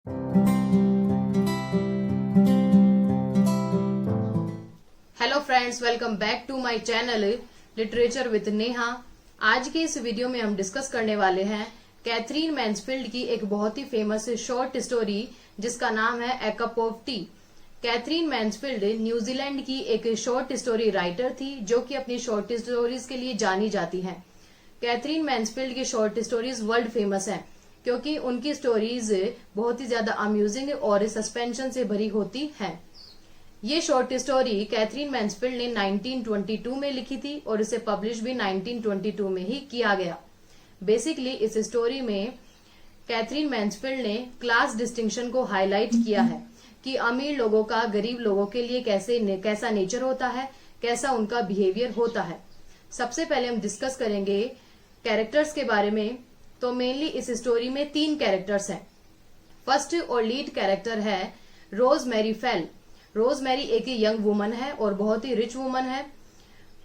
Hello friends, welcome back to my channel literature with Neha. आज के इस वीडियो में हम डिस्कस करने वाले हैं कैथरीन मैन्सफील्ड की एक बहुत ही फेमस शॉर्ट स्टोरी जिसका नाम है a cup of tea. Katherine Mansfield New Zealand की एक शॉर्ट स्टोरी राइटर थी जो कि अपनी शॉर्ट स्टोरीज के लिए जानी जाती हैं। कैथरीन मैन्सफील्ड की शॉर्ट स्टोरीज वर्ल्ड फेमस हैं क्योंकि उनकी स्टोरीज बहुत ही ज्यादा अम्यूजिंग और सस्पेंशन से भरी होती हैं। ये शॉर्ट स्टोरी कैथरीन मैन्सफील्ड ने 1922 में लिखी थी और इसे पब्लिश भी 1922 में ही किया गया। बेसिकली इस स्टोरी में कैथरीन मैन्सफील्ड ने क्लास डिस्टिंक्शन को हाईलाइट किया है कि अमीर लोगों का गरीब लोगों के लिए कैसा नेचर होता है, कैसा उनका बिहेवियर होता है। सबसे पहले हम डिस्कस करेंगे कैरेक्टर्स के बारे में। तो मेनली इस स्टोरी में 3 कैरेक्टर्स हैं। फर्स्ट और लीड कैरेक्टर है रोज मैरी फेल। रोज मैरी एक यंग वुमन है और बहुत ही रिच वुमन है।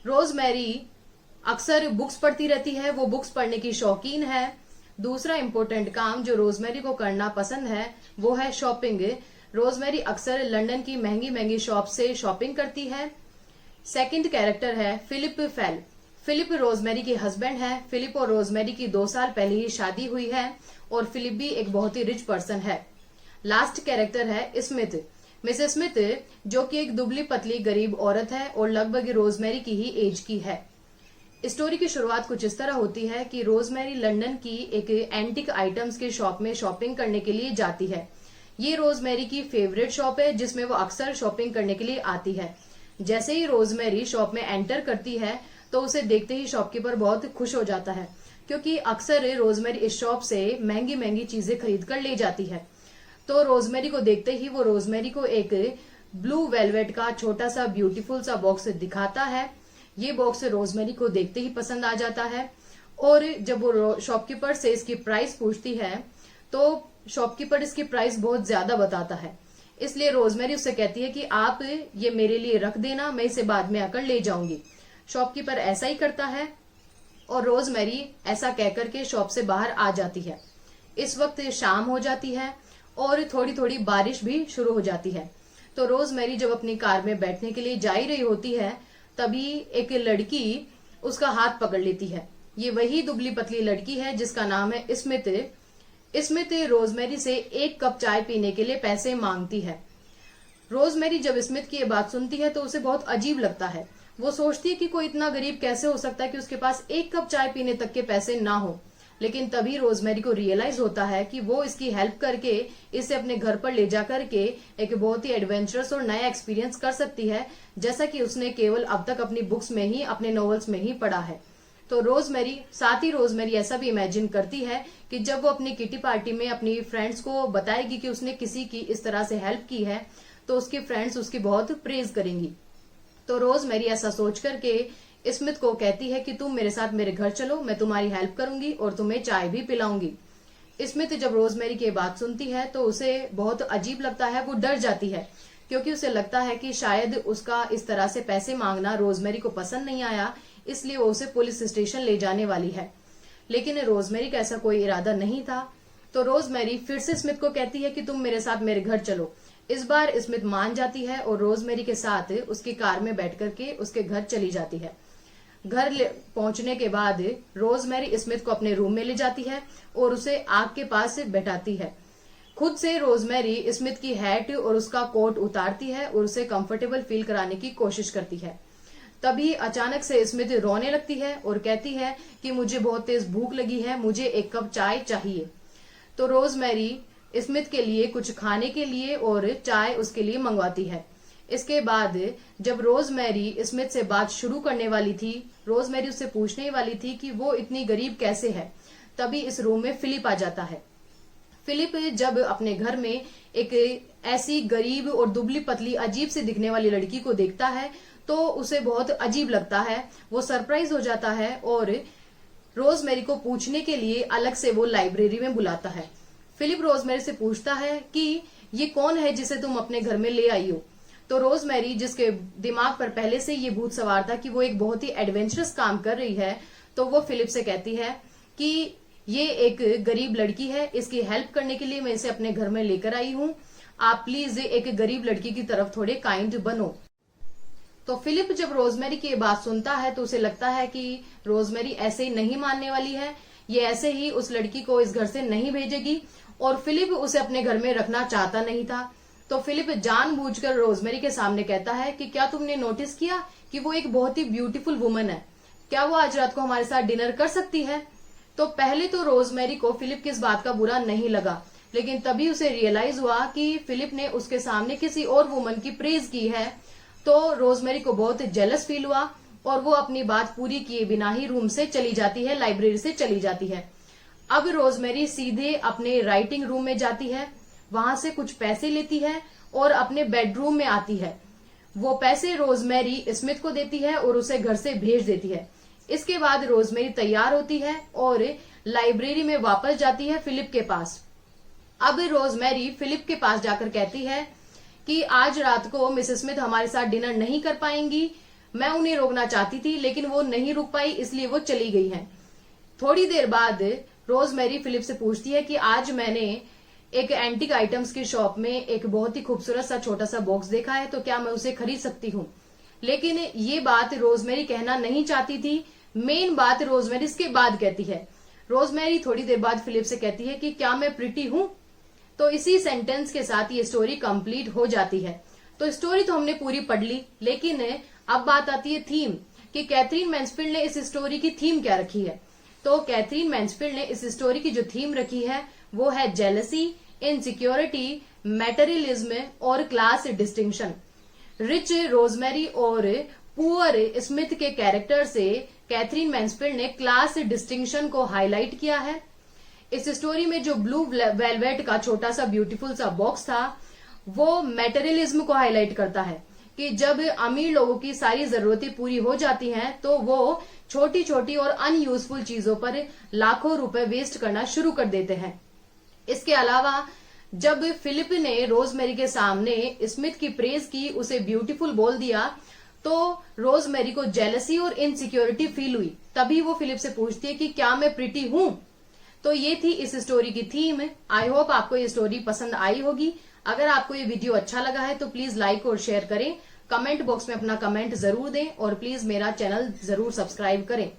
रोज मैरी अक्सर बुक्स पढ़ती रहती है, वो बुक्स पढ़ने की शौकीन है। दूसरा इम्पोर्टेंट काम जो रोजमेरी को करना पसंद है वो है शॉपिंग। रोजमेरी अक्सर लंदन की महंगी महंगी शॉप से शॉपिंग करती है। सेकंड कैरेक्टर है फिलिप फेल। फिलिप रोजमेरी के हस्बैंड है। फिलिप और रोजमेरी की 2 साल पहले ही शादी हुई है और फिलिप भी एक बहुत ही रिच पर्सन है। लास्ट कैरेक्टर है स्मिथ। मिसेस स्मिथ जो कि एक दुबली पतली गरीब औरत है और लगभग रोजमेरी की ही एज की है। स्टोरी की शुरुआत कुछ इस तरह होती है कि रोजमेरी लंदन की एक एंटिक आइटम्स के शॉप में शॉपिंग करने के लिए जाती है। ये रोजमेरी की फेवरेट शॉप है जिसमें वो अक्सर शॉपिंग करने के लिए आती है। जैसे ही रोजमेरी शॉप में एंटर करती है तो उसे देखते ही शॉपकीपर बहुत खुश हो जाता है क्योंकि अक्सर रोजमेरी इस शॉप से महंगी महंगी चीजें खरीद कर ले जाती है। तो रोजमेरी को देखते ही वो रोजमेरी को एक ब्लू वेलवेट का छोटा सा ब्यूटीफुल सा बॉक्स दिखाता है। ये बॉक्स रोजमेरी को देखते ही पसंद आ जाता है और जब वो शॉपकीपर से इसकी प्राइस पूछती है तो शॉपकीपर इसकी प्राइस बहुत ज्यादा बताता है। इसलिए रोजमेरी उससे कहती है कि आप ये मेरे लिए रख देना, मैं इसे बाद में आकर ले जाऊंगी। शॉपकीपर ऐसा ही करता है और रोजमेरी ऐसा कहकर के शॉप से बाहर आ जाती है। इस वक्त शाम हो जाती है और थोड़ी थोड़ी बारिश भी शुरू हो जाती है। तो रोजमेरी जब अपनी कार में बैठने के लिए जा ही रही होती है तभी एक लड़की उसका हाथ पकड़ लेती है। ये वही दुबली पतली लड़की है जिसका नाम है स्मिथ। स्मिथ रोजमेरी से 1 कप चाय पीने के लिए पैसे मांगती है। रोजमेरी जब स्मिथ की ये बात सुनती है तो उसे बहुत अजीब लगता है। वो सोचती है कि कोई इतना गरीब कैसे हो सकता है कि उसके पास 1 कप चाय पीने तक के पैसे ना हो। लेकिन तभी रोजमेरी को रियलाइज होता है कि वो इसकी हेल्प करके इसे अपने घर पर ले जाकर के एक बहुत ही एडवेंचरस और नया एक्सपीरियंस कर सकती है, जैसा कि उसने केवल अब तक अपनी बुक्स में ही, अपने नॉवेल्स में ही पढ़ा है। तो रोजमेरी ऐसा भी इमेजिन करती है कि जब वो अपनी किटी पार्टी में अपनी फ्रेंड्स को बताएगी कि उसने किसी की इस तरह से हेल्प की है तो उसके फ्रेंड्स उसकी बहुत प्रेज करेंगी। तो रोजमेरी ऐसा सोच करके स्मिथ को कहती है कि तुम मेरे साथ मेरे घर चलो, मैं तुम्हारी हेल्प करूंगी और तुम्हें चाय भी पिलाऊंगी। स्मिथ जब रोजमेरी की बात सुनती है तो उसे बहुत अजीब लगता है, वो डर जाती है क्योंकि उसे लगता है कि शायद उसका इस तरह से पैसे मांगना रोजमेरी को पसंद नहीं आया, इसलिए वो उसे पुलिस स्टेशन ले जाने वाली है। लेकिन रोजमेरी का ऐसा कोई इरादा नहीं था। तो रोजमेरी फिर से स्मिथ को कहती है कि तुम मेरे साथ मेरे घर चलो। इस बार स्मिथ मान जाती है और रोजमेरी के साथ उसकी कार में बैठ करके उसके घर चली जाती है। घर पहुंचने के बाद रोजमेरी स्मिथ को अपने रूम में ले जाती है और उसे आग के पास बैठाती है। खुद से रोजमेरी स्मिथ की हैट और उसका कोट उतारती है और उसे कंफर्टेबल फील कराने की कोशिश करती है। तभी अचानक से स्मिथ रोने लगती है और कहती है कि मुझे बहुत तेज भूख लगी है, मुझे 1 कप चाय चाहिए। तो रोजमेरी स्मिथ के लिए कुछ खाने के लिए और चाय उसके लिए मंगवाती है। इसके बाद जब रोजमेरी स्मिथ से बात शुरू करने वाली थी, रोजमेरी उससे पूछने वाली थी कि वो इतनी गरीब कैसे है, तभी इस रूम में फिलिप आ जाता है। फिलिप जब अपने घर में एक ऐसी गरीब और दुबली पतली अजीब से दिखने वाली लड़की को देखता है तो उसे बहुत अजीब लगता है। वो सरप्राइज हो जाता है और रोजमेरी को पूछने के लिए अलग से वो लाइब्रेरी में बुलाता है। फिलिप रोजमेरी से पूछता है कि ये कौन है जिसे तुम अपने घर में ले आई हो। तो रोजमेरी, जिसके दिमाग पर पहले से ये भूत सवार था कि वो एक बहुत ही एडवेंचरस काम कर रही है, तो वो फिलिप से कहती है कि ये एक गरीब लड़की है, इसकी हेल्प करने के लिए मैं इसे अपने घर में लेकर आई हूँ। आप प्लीज एक गरीब लड़की की तरफ थोड़े काइंड बनो। तो फिलिप जब रोजमेरी की ये बात सुनता है तो उसे लगता है कि रोजमेरी ऐसे ही नहीं मानने वाली है, ये ऐसे ही उस लड़की को इस घर से नहीं भेजेगी, और फिलिप उसे अपने घर में रखना चाहता नहीं था। तो फिलिप जानबूझकर रोजमेरी के सामने कहता है कि क्या तुमने नोटिस किया कि वो एक बहुत ही ब्यूटीफुल वुमन है, क्या वो आज रात को हमारे साथ डिनर कर सकती है। तो पहले तो रोजमेरी को फिलिप की इस बात का बुरा नहीं लगा, लेकिन तभी उसे रियलाइज हुआ कि फिलिप ने उसके सामने किसी और वुमन की प्रेज की है। तो रोजमेरी को बहुत जेलस फील हुआ और वो अपनी बात पूरी किए बिना ही रूम से चली जाती है, लाइब्रेरी से चली जाती है। अब रोजमेरी सीधे अपने राइटिंग रूम में जाती है, वहां से कुछ पैसे लेती है और अपने बेडरूम में आती है। वो पैसे रोजमेरी स्मिथ को देती है और उसे घर से भेज देती है। इसके बाद रोजमेरी तैयार होती है और लाइब्रेरी में वापस जाती है फिलिप के पास। अब रोजमेरी फिलिप के पास जाकर कहती है कि आज रात को मिसेस स्मिथ हमारे साथ डिनर नहीं कर पाएंगी, मैं उन्हें रोकना चाहती थी लेकिन वो नहीं रुक पाई, इसलिए वो चली गई हैं। थोड़ी देर बाद रोजमेरी फिलिप से पूछती है कि आज मैंने एक एंटीक आइटम्स की शॉप में एक बहुत ही खूबसूरत सा छोटा सा बॉक्स देखा है, तो क्या मैं उसे खरीद सकती हूँ। लेकिन ये बात रोजमेरी कहना नहीं चाहती थी, मेन बात रोजमेरी इसके बाद कहती है। रोजमेरी थोड़ी देर बाद फिलिप से कहती है कि क्या मैं प्रिटी हूँ। तो इसी सेंटेंस के साथ ये स्टोरी कंप्लीट हो जाती है। तो स्टोरी तो हमने पूरी पढ़ ली, लेकिन अब बात आती है थीम कि कैथरीन मैन्सफील्ड ने इस स्टोरी की थीम क्या रखी है। तो कैथरीन मैन्सफील्ड ने इस स्टोरी की जो थीम रखी है वो है जेलसी, इनसिक्योरिटी, मैटेरियलिज्म और क्लास डिस्टिंक्शन। रिच रोजमेरी और पुअर स्मिथ के कैरेक्टर से कैथरीन मैन्सफील्ड ने क्लास डिस्टिंक्शन को हाईलाइट किया है। इस स्टोरी में जो ब्लू वेलवेट का छोटा सा ब्यूटीफुल सा बॉक्स था वो मैटेरियलिज्म को हाईलाइट करता है कि जब अमीर लोगों की सारी जरूरतें पूरी हो जाती हैं तो वो छोटी छोटी और अनयूजफुल चीजों पर लाखों रुपए वेस्ट करना शुरू कर देते हैं। इसके अलावा जब फिलिप ने रोजमेरी के सामने स्मिथ की प्रेज की, उसे ब्यूटीफुल बोल दिया, तो रोजमेरी को जेलसी और इनसिक्योरिटी फील हुई। तभी वो फिलिप से पूछती है कि क्या मैं प्रिटी हूं। तो ये थी इस स्टोरी की थीम। आई होप आपको ये स्टोरी पसंद आई होगी। अगर आपको ये वीडियो अच्छा लगा है तो प्लीज लाइक और शेयर करें, कमेंट बॉक्स में अपना कमेंट जरूर दें और प्लीज मेरा चैनल जरूर सब्सक्राइब करें।